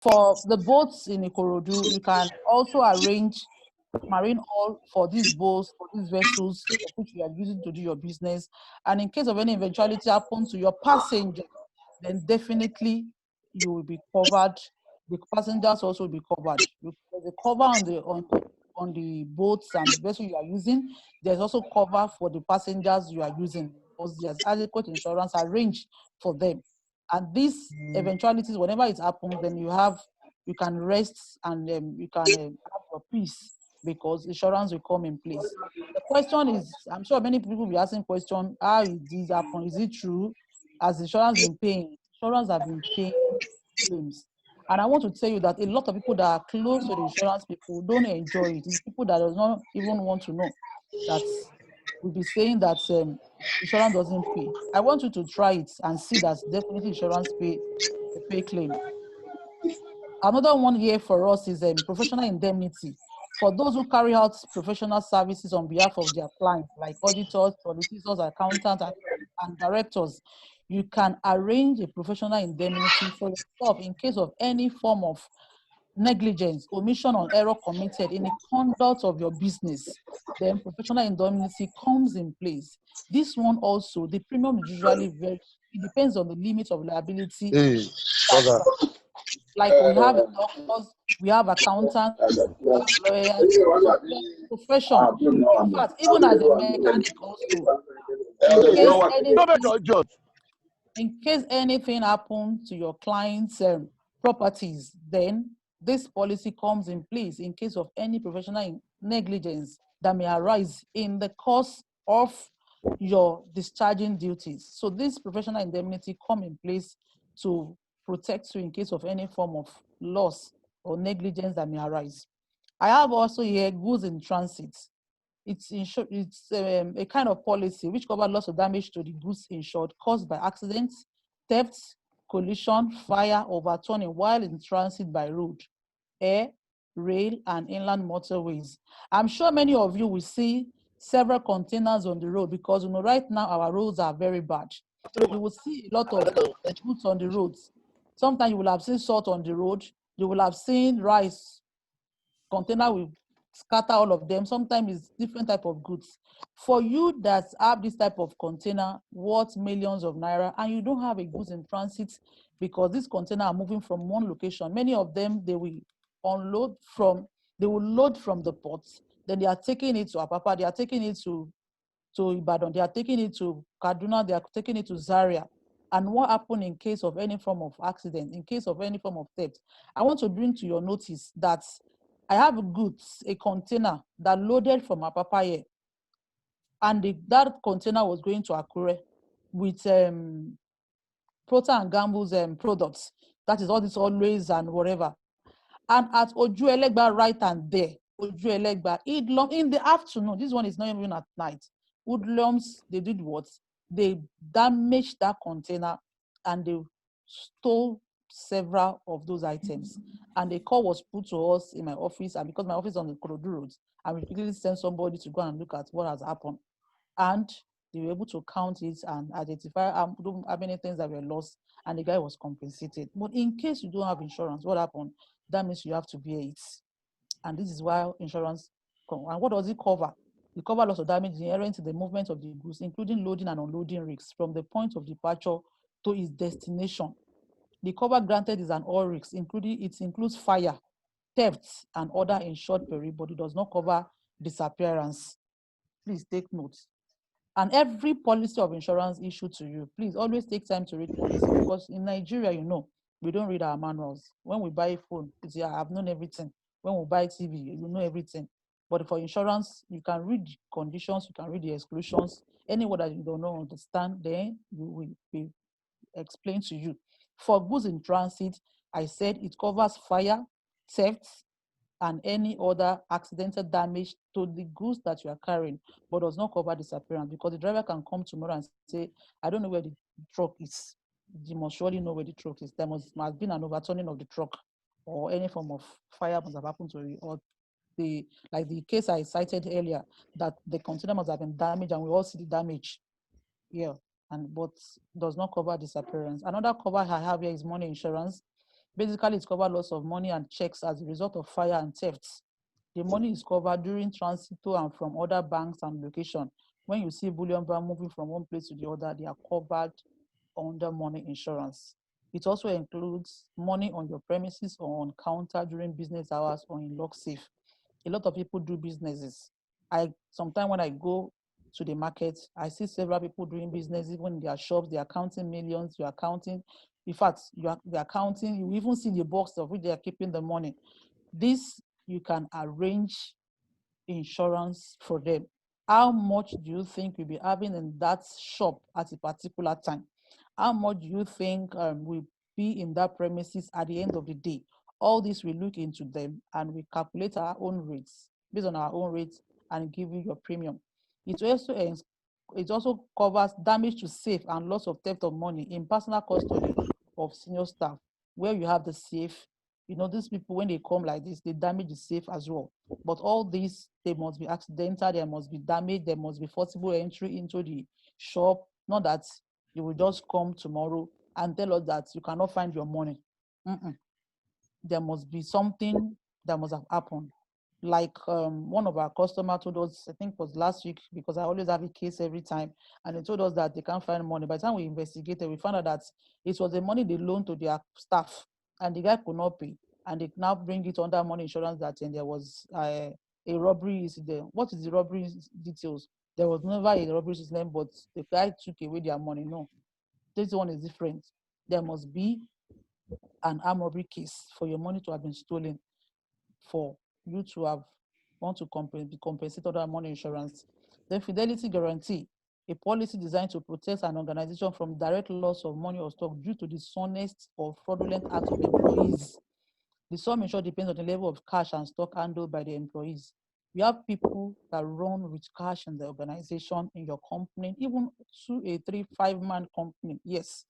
For the boats in Ikorodu, you can also arrange marine oil for these boats, for these vessels of which you are using to do your business. And in case of any eventuality happen to your passenger, then definitely you will be covered. The passengers also will be covered. There's a cover on the boats and the vessel you are using. There's also cover for the passengers you are using, because there's adequate insurance arranged for them. And these eventualities, whenever it happens, then you can rest and you can have your peace, because insurance will come in place. The question is, I'm sure many people will be asking question, how did this happen? Is it true? Has insurance been paying? Insurance have been paying claims. And I want to tell you that a lot of people that are close to the insurance people don't enjoy it. It's people that does not even want to know that will be saying that insurance doesn't pay. I want you to try it and see that definitely insurance pay claim. Another one here for us is professional indemnity. For those who carry out professional services on behalf of their clients, like auditors, solicitors, accountants, and directors, you can arrange a professional indemnity for yourself in case of any form of negligence, omission, or error committed in the conduct of your business. Then professional indemnity comes in place. This one also, the premium is usually it depends on the limit of liability. Like we have doctors, we have accountants, we have lawyers, profession. In fact, even as a mechanic also, in case anything happens to your client's properties, then this policy comes in place in case of any professional negligence that may arise in the course of your discharging duties. So this professional indemnity come in place to protect you in case of any form of loss or negligence that may arise. I have also here goods in transit. It's a kind of policy which covers loss or damage to the goods insured caused by accidents, theft, collision, fire, overturning while in transit by road, air, rail, and inland motorways. I'm sure many of you will see several containers on the road, because right now our roads are very bad. You will see a lot of goods on the roads. Sometimes you will have seen salt on the road. You will have seen rice container will scatter all of them. Sometimes it's different type of goods. For you that have this type of container worth millions of naira and you don't have a goods in transit, because this container are moving from one location, many of them they will load from the ports, then they are taking it to Apapa, they are taking it to Ibadan, they are taking it to Kaduna, they are taking it to Zaria. And what happened in case of any form of accident, in case of any form of theft? I want to bring to your notice that I have goods, a container that loaded from Apapa here, and that container was going to Akure with Procter and Gamble's products. That is all this always and whatever. And at Ojuelegba right and there, Ojuelegba, in the afternoon, this one is not even at night, hoodlums, they did what? They damaged that container and they stole several of those items. And the call was put to us in my office, and because my office is on the Korodu Road, and we quickly sent somebody to go and look at what has happened. And they were able to count it and identify how many things that were lost, and the guy was compensated. But in case you don't have insurance, what happened? That means you have to bear it. And this is why insurance comes. And what does it cover? It covers loss of damage inherent to the movement of the goods, including loading and unloading risks from the point of departure to its destination. The cover granted is an all risks, it includes fire, theft, and other insured peril, but it does not cover disappearance. Please take note. And every policy of insurance issued to you, please always take time to read policy, because in Nigeria, we don't read our manuals. When we buy a phone, I've known everything. When we buy TV, you know everything. But for insurance, you can read the conditions, you can read the exclusions. Any word that you don't know, understand, then you will be explained to you. For goods in transit, I said it covers fire, theft, and any other accidental damage to the goods that you are carrying, but does not cover disappearance, because the driver can come tomorrow and say, I don't know where the truck is. You must surely know where the truck is. There must have been an overturning of the truck, or any form of fire must have happened to it, or like the case I cited earlier, that the container must have been damaged, and we all see the damage. Yeah, but does not cover disappearance. Another cover I have here is money insurance. Basically, it's covered loss of money and checks as a result of fire and thefts. The money is covered during transit to and from other banks and location. When you see bullion van moving from one place to the other, they are covered under money insurance. It also includes money on your premises or on counter during business hours or in lock safe. A lot of people do businesses. Sometimes when I go to the market, I see several people doing business, even in their shops, they are counting millions, you are counting. In fact, they are counting, you even see the box of which they are keeping the money. This, you can arrange insurance for them. How much do you think you'll be having in that shop at a particular time? How much do you think will be in that premises at the end of the day? All this, we look into them and we calculate our own rates, based on our own rates, and give you your premium. It also covers damage to safe and loss of theft of money in personal custody of senior staff, where you have the safe. You know, these people, when they come like this, they damage the safe as well. But all these, they must be accidental, there must be damage, there must be forcible entry into the shop. Not that you will just come tomorrow and tell us that you cannot find your money. There must be something that must have happened. Like one of our customers told us, I think it was last week, because I always have a case every time, and they told us that they can't find money. By the time we investigated, we found out that it was the money they loaned to their staff, and the guy could not pay, and they now bring it under money insurance that there was a robbery incident. What is the robbery details? There was never a robbery incident, but the guy took away their money. No, this one is different. There must be an armed robbery case for your money to have been stolen, for you to have want to be compensated under money insurance. Then fidelity guarantee, a policy designed to protect an organization from direct loss of money or stock due to dishonest or fraudulent acts of employees. The sum insured depends on the level of cash and stock handled by the employees. You have people that run with cash in the organization, in your company, even 2, a 3, 5-man company. Yes,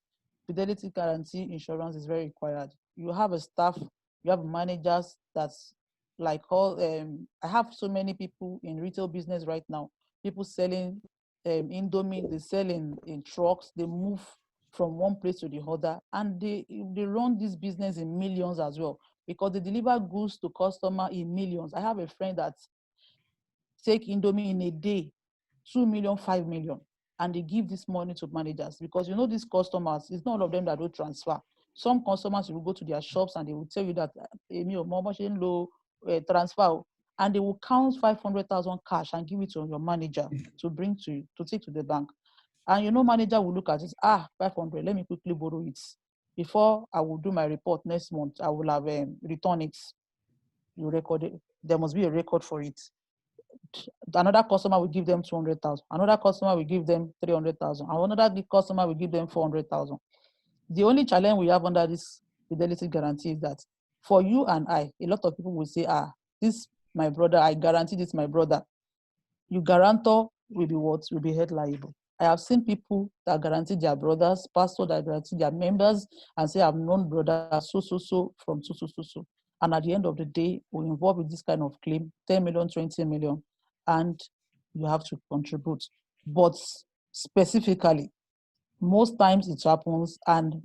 fidelity guarantee insurance is very required. You have a staff, you have managers that's like all, I have so many people in retail business right now, people selling Indomie, they sell in trucks, they move from one place to the other, and they run this business in millions as well, because they deliver goods to customer in millions. I have a friend that take Indomie in a day, 2 million, 5 million, and they give this money to managers, because you know these customers, it's not all of them that do transfer. Some customers will go to their shops and they will tell you that low transfer, and they will count 500,000 cash and give it to your manager to bring to you, to take to the bank. And you know, manager will look at it, 500, let me quickly borrow it. Before I will do my report next month, I will have returned it. You record it. There must be a record for it. Another customer will give them 200,000. Another customer will give them 300,000. And another customer will give them 400,000. The only challenge we have under this fidelity guarantee is that for you and I, a lot of people will say, this my brother, I guarantee this my brother. You guarantor will be what? Will be held liable. I have seen people that guarantee their brothers, pastors that guarantee their members, and say, I've known brother so from so. And at the end of the day, we're involved with this kind of claim, 10 million, 20 million, and you have to contribute. But specifically, most times it happens, and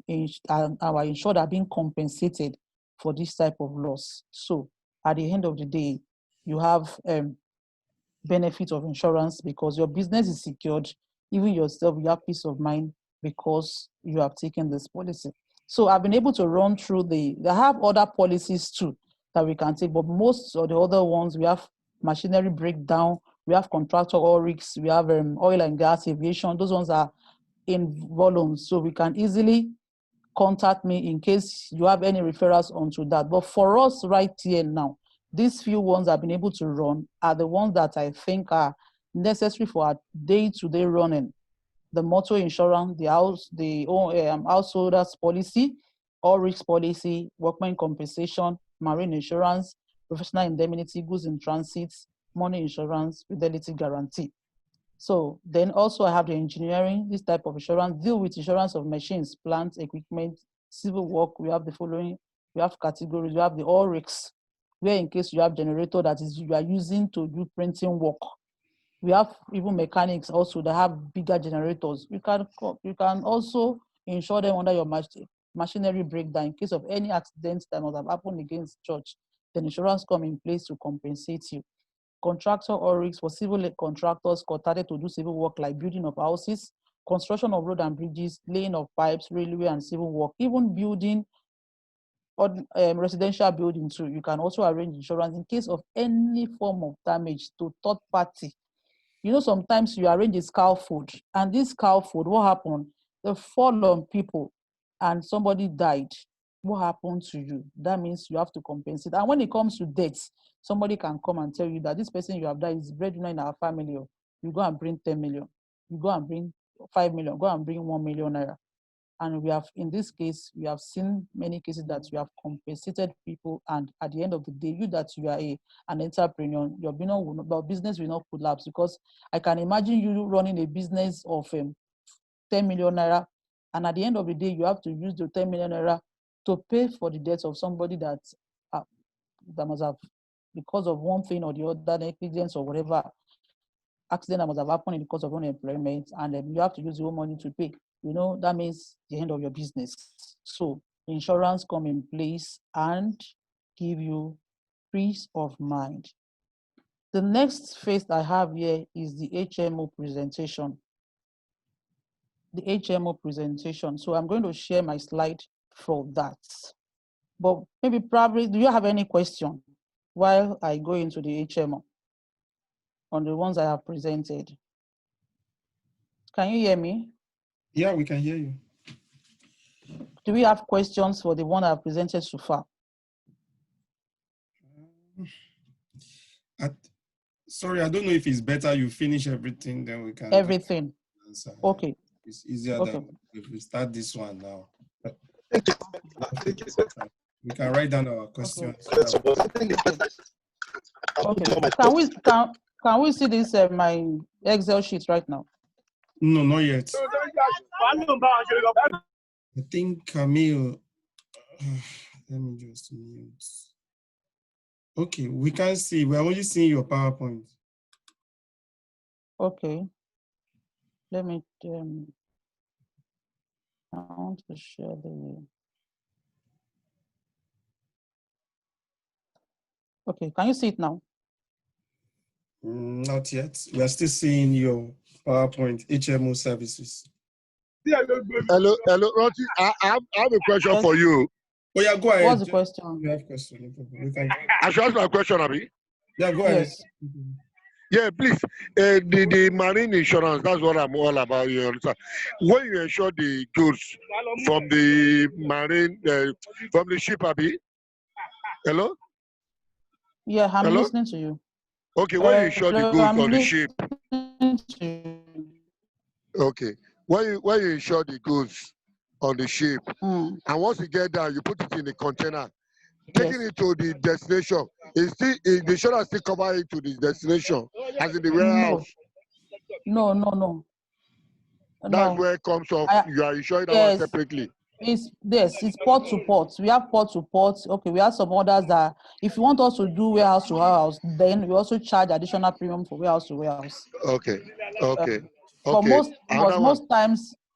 our insured are being compensated for this type of loss. So at the end of the day, you have benefit of insurance because your business is secured. Even yourself, you have peace of mind because you have taken this policy. So I've been able to run through they have other policies too that we can take, but most of the other ones, we have machinery breakdown, we have contractor oil rigs, we have oil and gas, aviation. Those ones are in volumes, so we can easily contact me in case you have any referrals onto that. But for us right here now, these few ones I've been able to run are the ones that I think are necessary for our day-to-day running. The motor insurance, the householders policy, all risk policy, workman compensation, marine insurance, professional indemnity, goods in transit, money insurance, fidelity guarantee. So then also I have the engineering, this type of insurance, deal with insurance of machines, plants, equipment, civil work. We have the following, we have categories, we have the all risks, where in case you have generator that is you are using to do printing work. We have even mechanics also that have bigger generators. You can also insure them under your machinery breakdown, in case of any accident that must have happened against church, then insurance come in place to compensate you. Contractor or risks for civil contractors contracted to do civil work like building of houses, construction of road and bridges, laying of pipes, railway and civil work, even building or residential building too. You can also arrange insurance in case of any form of damage to third party. You know, sometimes you arrange a scaffold, and this scaffold, what happened? They fall on people and somebody died. What happened to you? That means you have to compensate. And when it comes to deaths, somebody can come and tell you that this person you have died is breadwinner in our family. You go and bring 10 million. You go and bring 5 million. Go and bring 1 million naira. And we have, in this case, we have seen many cases that we have compensated people, and at the end of the day, you that you are an entrepreneur, your business will not collapse, because I can imagine you running a business of 10 million naira, and at the end of the day, you have to use the 10 million naira to pay for the debts of somebody that must have, because of one thing or the other, negligence or whatever accident that must have happened because of unemployment, and then you have to use your own money to pay. You know, that means the end of your business. So insurance come in place and give you peace of mind. The next phase I have here is the HMO presentation. The HMO presentation. So I'm going to share my slide for that. But maybe probably, do you have any question while I go into the HMO on the ones I have presented? Can you hear me? Yeah, we can hear you. Do we have questions for the one I've presented so far? Sorry, I don't know if it's better you finish everything, then we can everything. Answer. Okay. It's easier than if we start this one now. We can write down our questions. Okay. Can we see this my Excel sheet right now? No, not yet. I think Camille. Let me just mute. Okay, we can't see. We're only seeing your PowerPoint. Okay. Let me. I want to share the. Okay, can you see it now? Not yet. We are still seeing your PowerPoint, HMO services. Hello, Ranti. I have a question for you. Oh yeah, go ahead. What's the question? You have a question. I should ask my question, Abi. Yeah, go ahead. Yes. Yeah, please. The marine insurance, that's what I'm all about. You understand? When you insure the goods from the marine, from the ship, Abi. Hello? Yeah, I'm Hello? listening to you. Okay, when you insure the goods on the ship. Okay. When you insure the goods on the ship, and once you get there, you put it in a container, taking it to the destination, the insurance still cover it to the destination, as in the warehouse. No. That's where it comes from. You are insuring that one separately. It's port to port. We have port to port. Okay, we have some others that if you want us to do warehouse to warehouse, then we also charge additional premium for warehouse to warehouse. Okay. But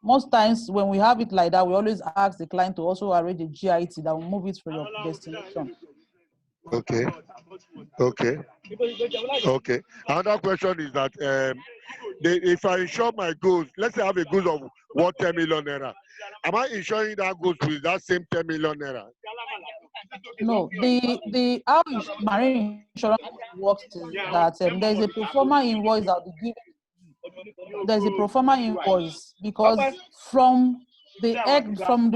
most times when we have it like that, we always ask the client to also arrange a GIT that will move it from your destination. Okay. Another question is that if I insure my goods, let's say I have a goods of 10 million naira, am I insuring that goods with that same 10 million naira? No, the how marine insurance works is that there's a pro forma invoice that will be given. There's a pro forma invoice because from the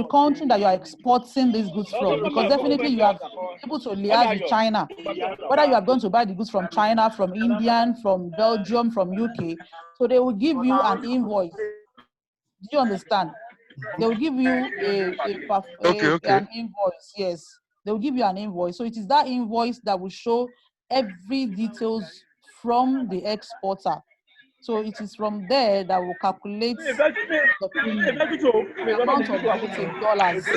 country that you are exporting these goods from, because definitely you have able to liaise with China, whether you are going to buy the goods from China, from India, from Belgium, from UK, so they will give you an invoice. Do you understand? They will give you an invoice. Yes, they will give you an invoice. So it is that invoice that will show every details from the exporter. So it is from there that will calculate the premium, the amount of goods in dollars,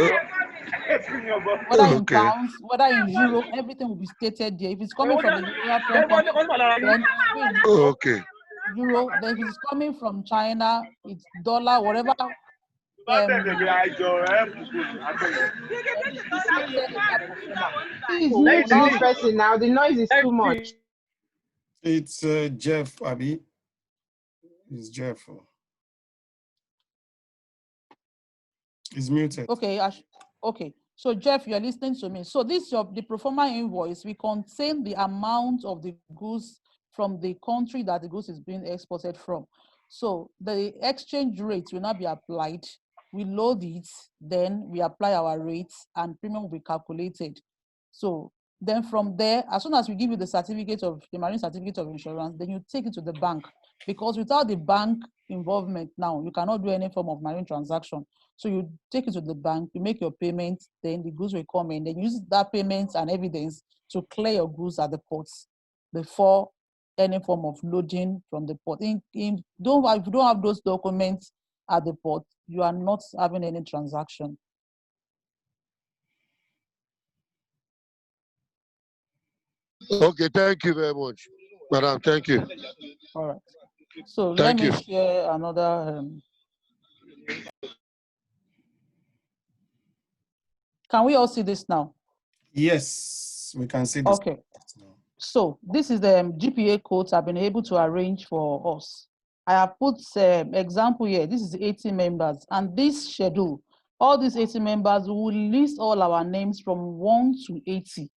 whether in pounds, whether in euro, everything will be stated there. If it's coming from the European country, then euro. Then if it's coming from China, it's dollar, whatever Please mute this person now. The noise is too much. It's Jeff, Abby. It's Jeff. He's muted. Okay, okay. So Jeff, you're listening to me. So this the pro forma invoice, we contain the amount of the goods from the country that the goods is being exported from. So the exchange rate will not be applied. We load it, then we apply our rates and premium will be calculated. So then from there, as soon as we give you the certificate of the marine certificate of insurance, then you take it to the bank, because without the bank involvement now, you cannot do any form of marine transaction. So you take it to the bank, you make your payment, then the goods will come in, then use that payment and evidence to clear your goods at the ports before any form of loading from the port. If you don't have those documents at the port, you are not having any transaction. Okay, thank you very much, madam. Thank you. All right. So Thank let me you. share another. Can we all see this now? Yes, we can see this. Okay. So this is the GPA codes I've been able to arrange for us. I have put example here. This is 80 members, and this schedule, all these 80 members will list all our names from 1 to 80.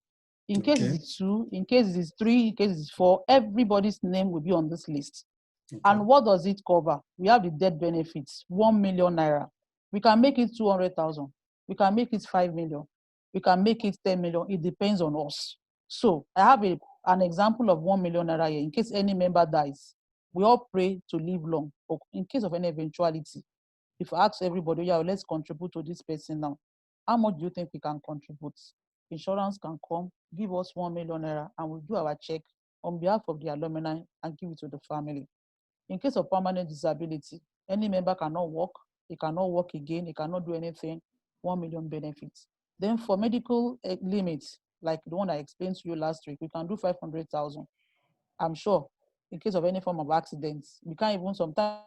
In case it's 2, in case it's 3, in case it's 4, everybody's name will be on this list. Okay. And what does it cover? We have the debt benefits, 1 million naira. We can make it 200,000. We can make it 5 million. We can make it 10 million. It depends on us. So I have an example of 1 million naira here. In case any member dies, we all pray to live long. Or in case of any eventuality, if I ask everybody, yeah, let's contribute to this person now, how much do you think we can contribute? Insurance can come, give us 1 million naira, and we'll do our check on behalf of the alumni and give it to the family. In case of permanent disability, any member cannot work, he cannot work again, he cannot do anything, 1 million benefits. Then for medical limits, like the one I explained to you last week, we can do 500,000. I'm sure in case of any form of accidents, we can't even sometimes,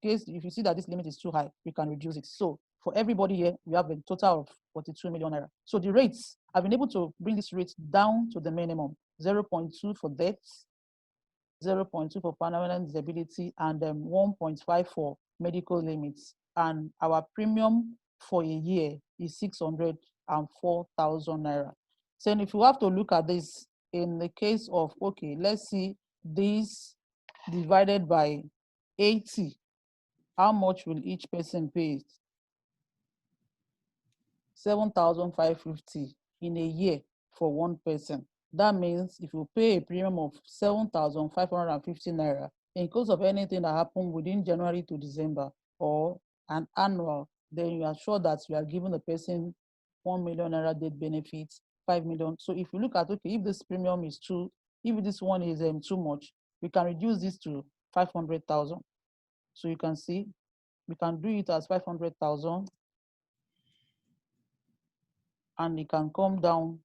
case if you see that this limit is too high, we can reduce it. So for everybody here, we have a total of 42 million naira. So the rates, I've been able to bring this rate down to the minimum, 0.2 for deaths, 0.2 for permanent disability, and 1.5 for medical limits. And our premium for a year is 604,000 naira. So if you have to look at this in the case of, okay, let's see this divided by 80, how much will each person pay? 7,550 in a year for one person. That means if you pay a premium of 7,550 naira, in case of anything that happened within January to December or an annual, then you are sure that you are giving the person 1 million naira death benefits, 5 million. So if you look at, okay, if this premium is if this one is too much, we can reduce this to 500,000. So you can see, we can do it as 500,000, and it can come down.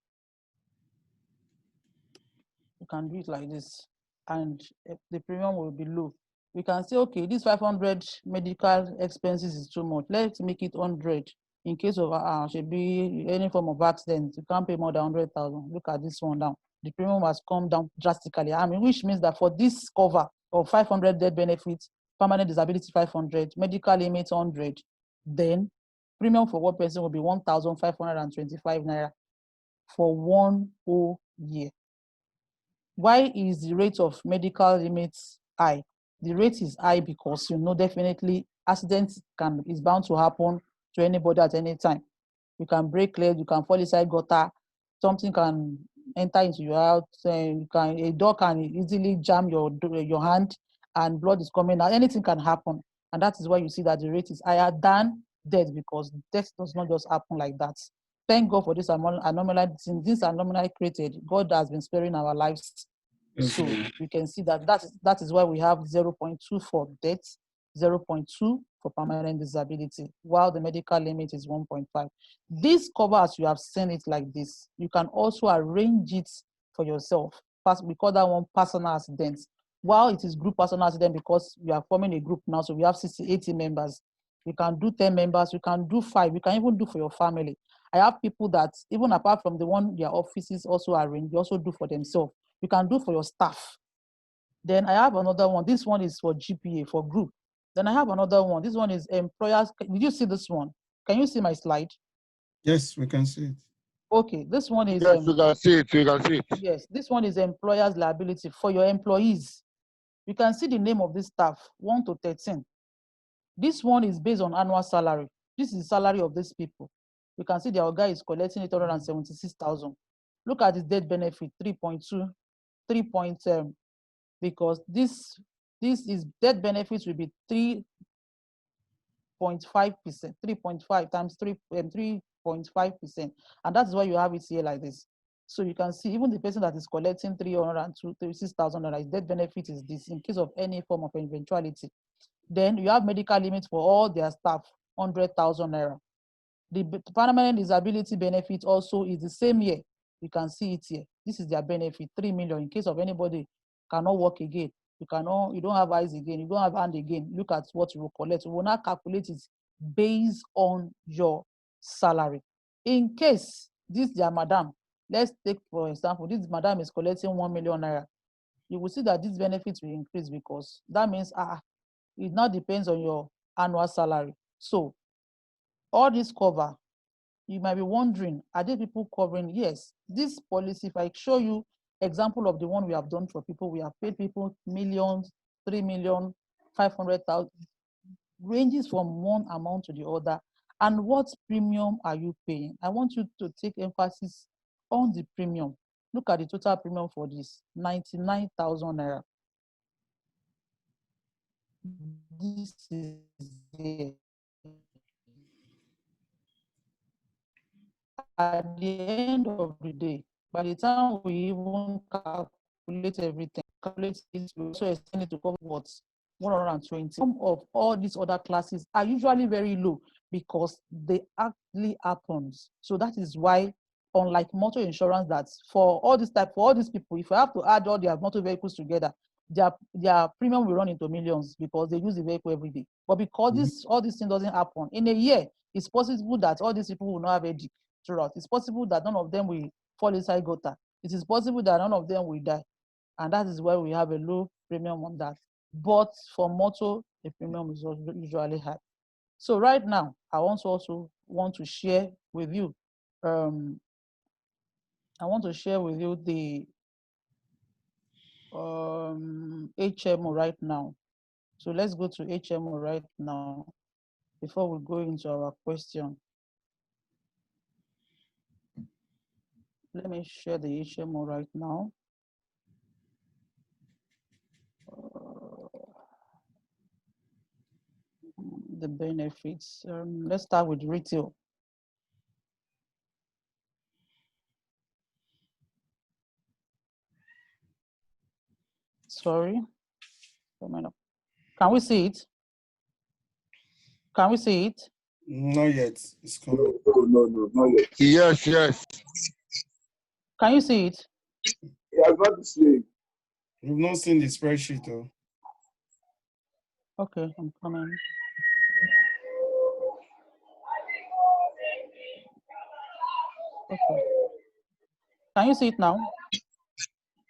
You can do it like this, and the premium will be low. We can say, okay, this 500 medical expenses is too much. Let's make it 100. In case of should be any form of accident, you can't pay more than 100,000. Look at this one down. The premium has come down drastically. I mean, which means that for this cover of 500 death benefits, permanent disability 500, medical limit 100, then premium for one person will be 1,525 naira for 1 whole year. Why is the rate of medical limits high? The rate is high because definitely accidents is bound to happen to anybody at any time. You can break legs, you can fall inside gutter, something can enter into your house, a door can easily jam your hand and blood is coming out. Anything can happen, and that is why you see that the rate is higher than death, because death does not just happen like that. Thank God for this anomaly. Since this anomaly created, God has been sparing our lives. Okay. So we can see that is why we have 0.2 for death, 0.2 for permanent disability, while the medical limit is 1.5. This cover, as you have seen it like this, you can also arrange it for yourself. We call that one personal accident. while it is group personal accident, because we are forming a group now, so we have 60, 80 members. You can do 10 members, you can do 5, you can even do for your family. I have people that, even apart from the one their offices also arrange, they also do for themselves. You can do for your staff. Then I have another one. This one is for GPA, for group. Then I have another one. This one is employers. Did you see this one? Can you see my slide? Yes, we can see it. Okay, this one is Yes, you can see it. You can see it. yes, this one is employers liability for your employees. You can see the name of this staff, 1 to 13. This one is based on annual salary. This is the salary of these people. You can see their guy is collecting 876,000. Look at his death benefit, 3.2, 3 point, because this is death benefits will be 3.5%, 3.5 times 3.5%, and that's why you have it here like this. So you can see even the person that is collecting 336,000 naira, his death benefit is this in case of any form of eventuality. Then you have medical limits for all their staff, 100,000 naira. The permanent disability benefit also is the same year. You can see it here. This is their benefit, 3 million in case of anybody cannot work again. You don't have eyes again, you don't have hand again. Look at what you will collect. We will not calculate it based on your salary. In case this their madam, let's take for example, this madam is collecting 1 million naira. You will see that these benefits will increase because that means it now depends on your annual salary. So all this cover, you might be wondering, are there people covering? Yes, this policy, if I show you example of the one we have done for people, we have paid people millions, 3 million, 500,000, ranges from one amount to the other. And what premium are you paying? I want you to take emphasis on the premium. Look at the total premium for this, 99,000 naira. This is the at the end of the day, by the time we even calculate everything, calculate it, we also extend it to cover what 120. Some of all these other classes are usually very low because they actually happens. So that is why, unlike motor insurance, that's for all this type, for all these people, if I have to add all their motor vehicles together, their premium will run into millions because they use the vehicle every day. But because all this thing doesn't happen in a year, it's possible that all these people will not have a dick throughout. It's possible that none of them will fall inside gutter. It is possible that none of them will die. And that is why we have a low premium on that. But for motor, the premium is usually high. So right now, I also want to share with you, the HMO right now. So let's go to HMO right now before we go into our question. Let me share the HMO right now. The benefits. Let's start with retail. Sorry. Can we see it? Can we see it? Not yet. It's coming. No, not yet. Yes, yes. Can you see it? It has not displayed. We've not seen the spreadsheet though. Okay, I'm coming. Okay. Can you see it now?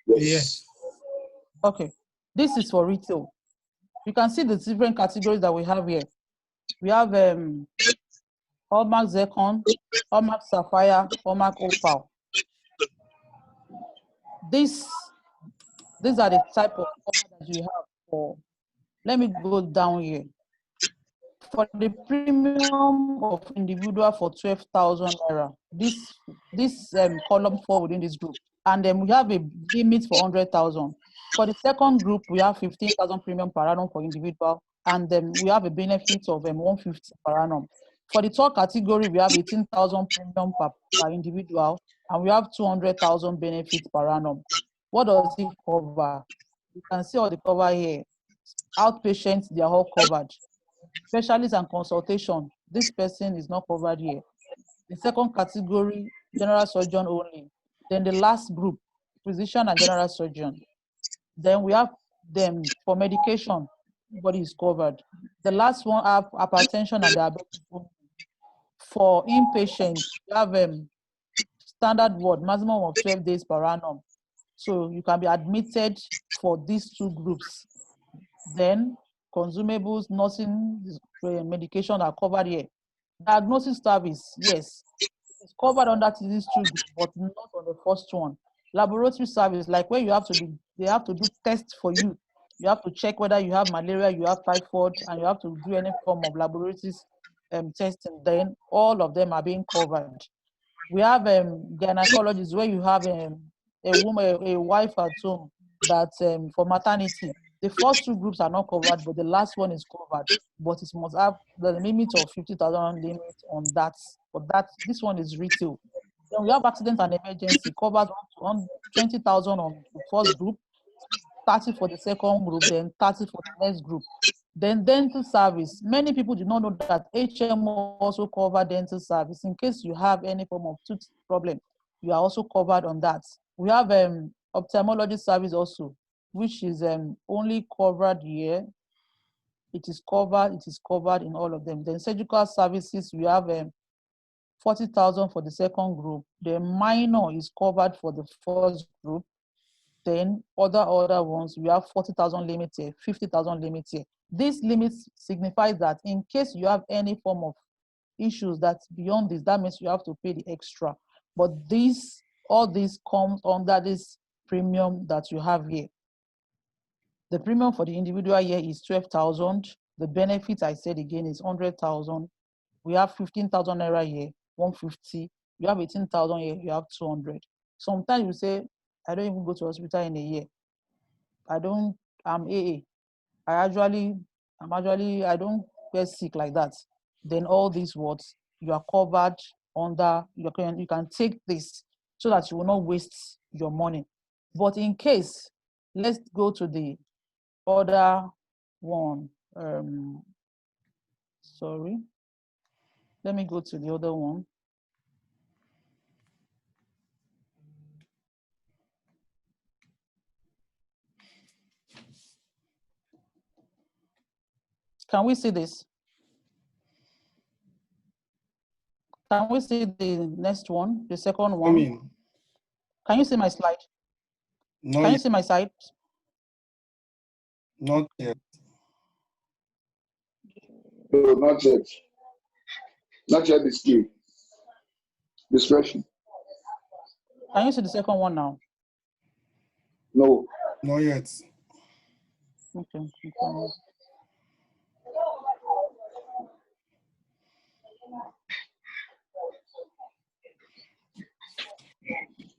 Yes. Okay. This is for retail. You can see the different categories that we have here. We have Hallmark Zircon, Hallmark Sapphire, Hallmark Opal. These are the type of cover that you have for. Let me go down here. For the premium of individual for 12,000 naira, this column fall within this group, and then we have a limit for 100,000. For the second group, we have 15,000 premium per annum for individual, and then we have a benefit of 150 per annum. For the third category, we have 18,000 premium per individual, and we have 200,000 benefits per annum. What does it cover? You can see all the cover here. Outpatients, they are all covered. Specialists and consultation, this person is not covered here. The second category, general surgeon only. Then the last group, physician and general surgeon. Then we have Then for medication, everybody is covered. The last one have hypertension and diabetes. For inpatient, you have standard ward, maximum of 12 days per annum. So you can be admitted for these two groups. Then consumables, nursing, medication are covered here. Diagnosis service, yes, it's covered under these two groups, but not on the first one. Laboratory service, like where you have to be, they have to do tests for you. You have to check whether you have malaria, you have typhoid, and you have to do any form of laboratory testing. Then all of them are being covered. We have gynecologists where you have a woman, a wife at home that for maternity. The first two groups are not covered, but the last one is covered. But it must have the limit of 50,000 limit on that. But this one is retail. Then we have accident and emergency covered on 20,000 on the first group, 30 for the second group, then 30 for the next group. Then dental service. Many people do not know that HMO also cover dental service. In case you have any form of tooth problem, you are also covered on that. We have ophthalmology service also, which is only covered here. It is covered in all of them. Then surgical services, we have 40,000 for the second group. The minor is covered for the first group. Then other ones, we have 40,000 limit here, 50,000 limit here. This limit signifies that in case you have any form of issues that's beyond this, that means you have to pay the extra. But all this comes under this premium that you have here. The premium for the individual here is 12,000. The benefit, I said again, is 100,000. We have 15,000 naira here, 150. You have 18,000 here, you have 200. Sometimes you say, I don't even go to hospital in a year. I'm AA. I don't get sick like that. Then all these words, you are covered under, you can take this so that you will not waste your money. But in case, let's go to the other one. Sorry. Let me go to the other one. Can we see this? Can we see the next one, the second one? Can you see my slide? No. Can you see my slide? Not yet. No, not yet. Not yet the scheme. Discretion. Can you see the second one now? No. Not yet. Okay.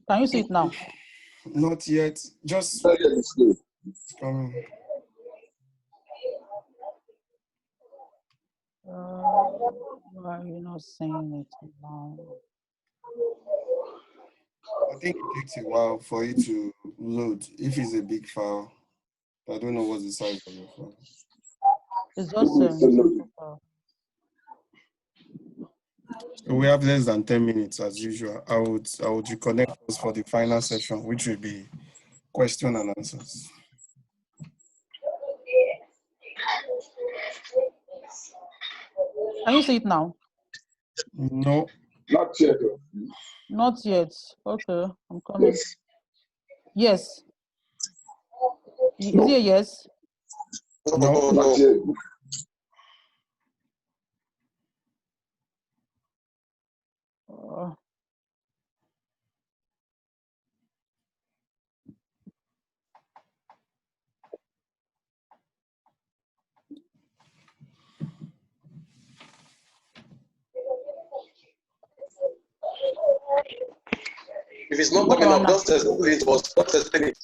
Can you see it now? Not yet. Just not yet the scheme. It's coming. Why are you not saying it now? I think it takes a while for it to load. If it's a big file, I don't know what's the size of your file. It's just So we have less than 10 minutes as usual. I would reconnect us for the final session, which will be question and answers. Can you see it now? No. Not yet. Not yet. Okay, I'm coming. Yes. Is it a yes? No. Not yet. If it's not coming up, just explain it to us. Just explain it.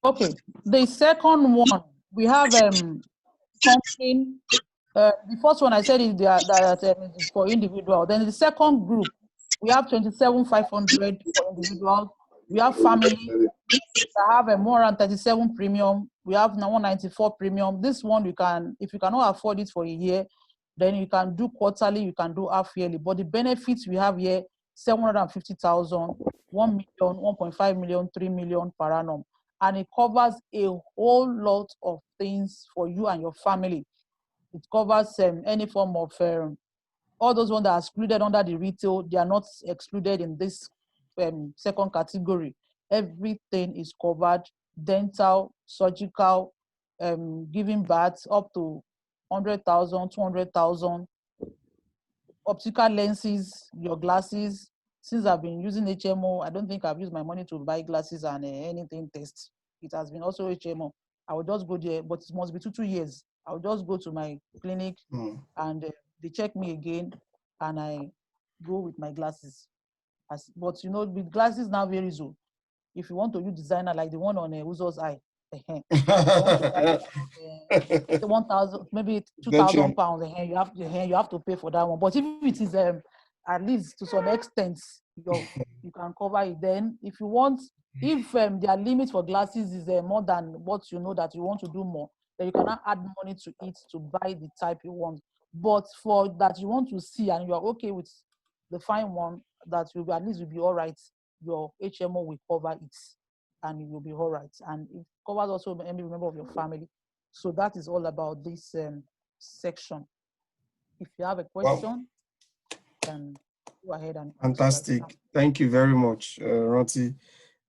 Okay. The second one, we have something. The first one I said is that for individual. Then the second group, we have 27,500 for individuals. We have family. I have a more than 37 premium. We have now 194 premium. This one you can, if you cannot afford it for a year, then you can do quarterly, you can do half yearly. But the benefits we have here, 750,000, 1 million, 1.5 million, 3 million per annum. and it covers a whole lot of things for you and your family. It covers any form of all those ones that are excluded under the retail, they are not excluded in this second category. Everything is covered: dental, surgical, giving birth up to 100,000, 200,000, optical lenses, your glasses. Since I've been using HMO, I don't think I've used my money to buy glasses and anything test. It has been also HMO. I will just go there, but it must be 2 years. I'll just go to my clinic and they check me again, and I go with my glasses. But you know, with glasses now very so. If you want to use designer like the one on Uzo's eye, if you want to buy 1,000, maybe 2,000 pounds, you have to pay for that one. But if it is at least to some extent, you can cover it. Then, if you want, if their limit for glasses is more than what you know that you want to do more, then you cannot add money to it to buy the type you want. But for that you want to see and you are okay with the fine one, that will be, at least will be all right, your HMO will cover it and it will be all right. And it covers also every member of your family. So that is all about this section. If you have a question, then go ahead and fantastic. Thank you very much, Ranti.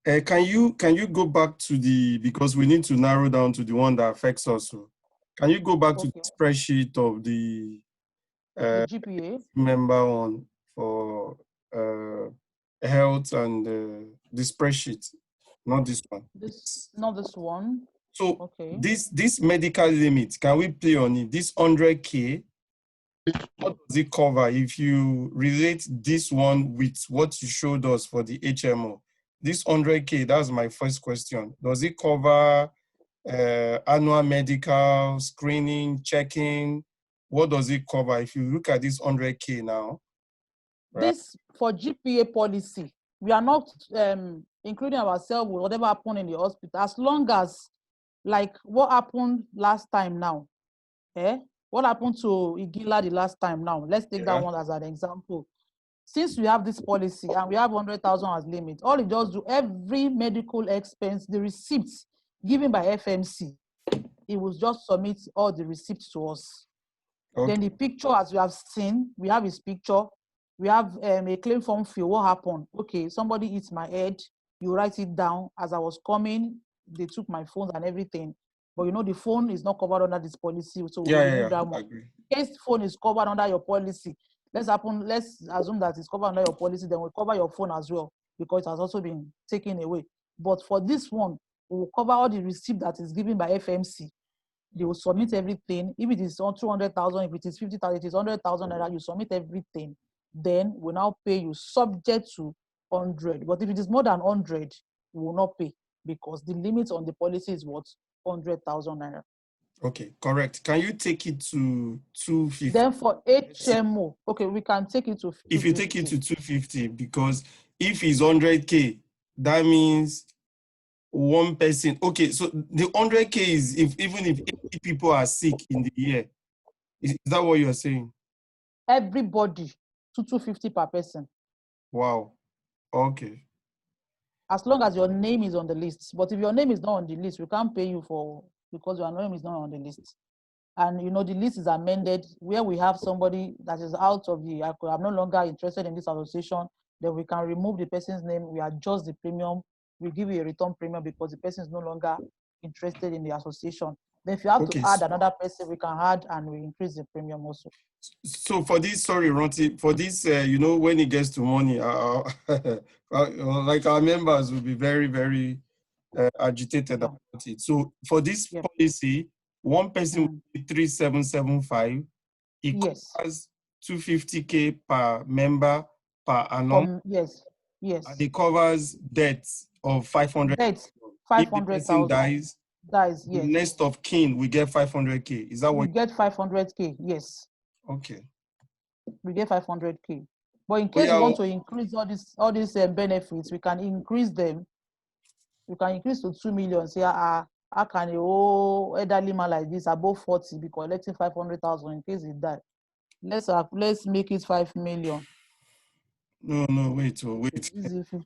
Can you go back to because we need to narrow down to the one that affects us. So can you go back to the spreadsheet of the GPA member one for health and the spreadsheet, not this one. Not this one. So this medical limit, can we play on it? This 100K, what does it cover? If you relate this one with what you showed us for the HMO, this 100K, that's my first question. Does it cover annual medical screening, checking? What does it cover? If you look at this 100K now, right? This for GPA policy, we are not including ourselves with whatever happened in the hospital, as long as, like what happened last time now, what happened to Igila the last time now? Let's take that one as an example. Since we have this policy and we have 100,000 as limit, all it does do, every medical expense, the receipts given by FMC, it will just submit all the receipts to us. Then the picture, as we have seen, we have his picture. We have a claim form field. What happened? Okay, somebody hit my head. You write it down. As I was coming, they took my phone and everything. But you know, the phone is not covered under this policy. So we remove that one. In case the phone is covered under your policy, let's assume that it's covered under your policy, then we'll cover your phone as well, because it has also been taken away. But for this one, we will cover all the receipt that is given by FMC. They will submit everything. If it is on 200,000, if it is 50,000, it is 100,000 naira, you submit everything. Then we'll now pay you subject to 100. But if it is more than 100, we will not pay, because the limit on the policy is what? 100,000 naira. Okay, correct. Can you take it to 250? Then for HMO, okay, we can take it to 250. If you take it to 250, because if it's 100K, that means one person. Okay, so the 100K is even if 80 people are sick in the year. Is that what you are saying? Everybody to 250 per person. Wow. Okay. As long as your name is on the list. But if your name is not on the list, we can't pay you because your name is not on the list. And you know, the list is amended where we have somebody that is out of I'm no longer interested in this association, then we can remove the person's name, we adjust the premium, we give you a return premium because the person is no longer interested in the association. Then if you have to add another person, we can add and we increase the premium also. So for this, sorry, Ranti, for this, you know, when it gets to money, like our members will be very, very agitated about it. So for this policy, one person will be 3,775. It covers 250K per member per annum. Yes. And it covers debts of 500. Debts, 500,000. If the person dies, yes. The next of kin, we get 500K. Is that what? We get 500K, yes. Okay. We get 500K. But in case you want to increase all these benefits, we can increase them. We can increase to 2 million. Say, how can a elderly man like this above 40 be collecting 500,000 in case he died? Let's make it 5 million. No, wait.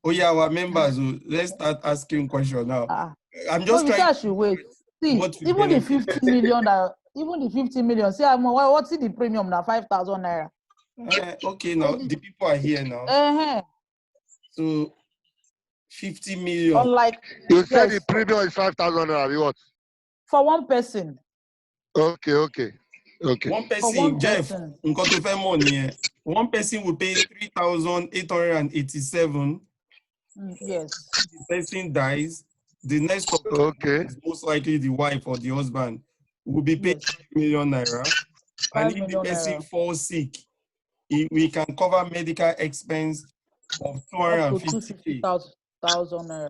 Oh yeah, our members, let's start asking questions now. I'm No, just you say trying I to should wait. See, what will even the benefit. 50 million that, even the 50 million, see, what's the premium now? 5,000 naira. Okay, now the people are here now. So 50 million. Unlike, You said yes, the premium is 5,000 naira. What? for one person. Okay. One For person, one Jeff, person. one person will pay 3,887. Yes. The person dies. The next of Okay. is most likely the wife or the husband will be paid Yes. 5 million naira. 5 And if the million person naira. falls sick, we can cover medical expense of Up to 250K. 250,000 naira.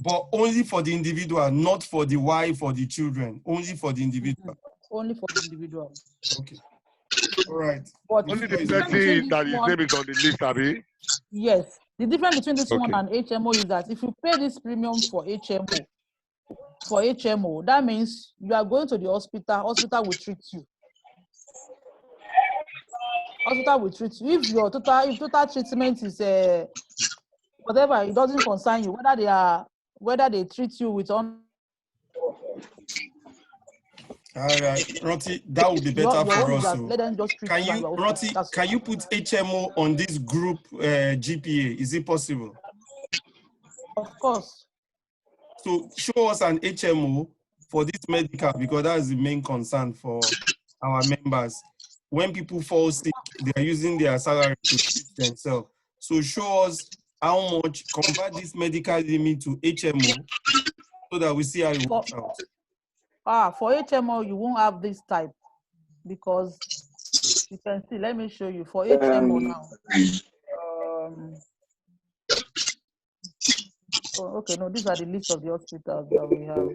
But only for the individual, not for the wife or the children. Only for the individual. Only for the individual. Okay. All right. But Only the difference person between that this his one, name is on the list, Abi. yes, the difference between this one Okay. and HMO is that if you pay this premium for HMO, that means you are going to the hospital will treat you. Hospital will treat you. If total treatment is whatever, it doesn't concern you, whether they treat you with on. All right, Ranti, that would be better Your for own is us. that So let them just treat can you and you, you're okay. Ranti, can you put HMO on this group GPA? Is it possible? Of course. So show us an HMO for this medical, because that's the main concern for our members. When people fall sick, they are using their salary to treat themselves. So show us how much, convert this medical limit to HMO so that we see how it works out. For HMO, you won't have this type because you can see, let me show you for HMO now. Okay, no, these are the list of the hospitals that we have.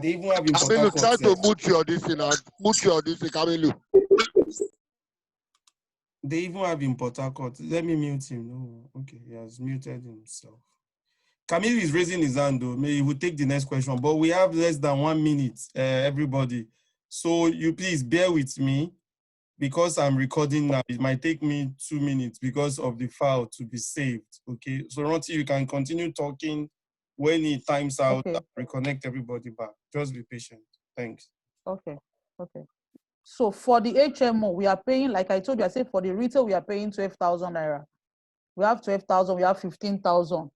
They even have in Port Kamilu, try Harcourt. to mute your this thing. Mute your this thing, Kamilu. They even have in Port Harcourt. Let me mute him. No, okay, he has muted himself. Camille is raising his hand though. Maybe he will take the next question, but we have less than 1 minute, everybody. So you please bear with me because I'm recording now. It might take me 2 minutes because of the file to be saved. Okay, so Ranti, you can continue talking. When it times out, Okay. reconnect everybody back. Just be patient. Thanks. Okay. So for the HMO, we are paying, like I told you, I said for the retail, we are paying 12,000 naira. We have 12,000, we have 15,000.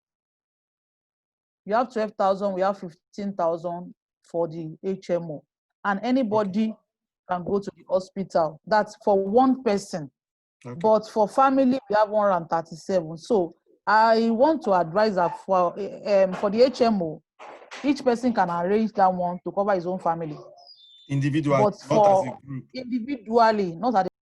You have 12,000, we have 15,000 for the HMO. And anybody can go to the hospital. That's for one person. Okay. But for family, we have 137. So I want to advise that for the HMO, each person can arrange that one to cover his own family. Individually, but for not as a group. Individually, not as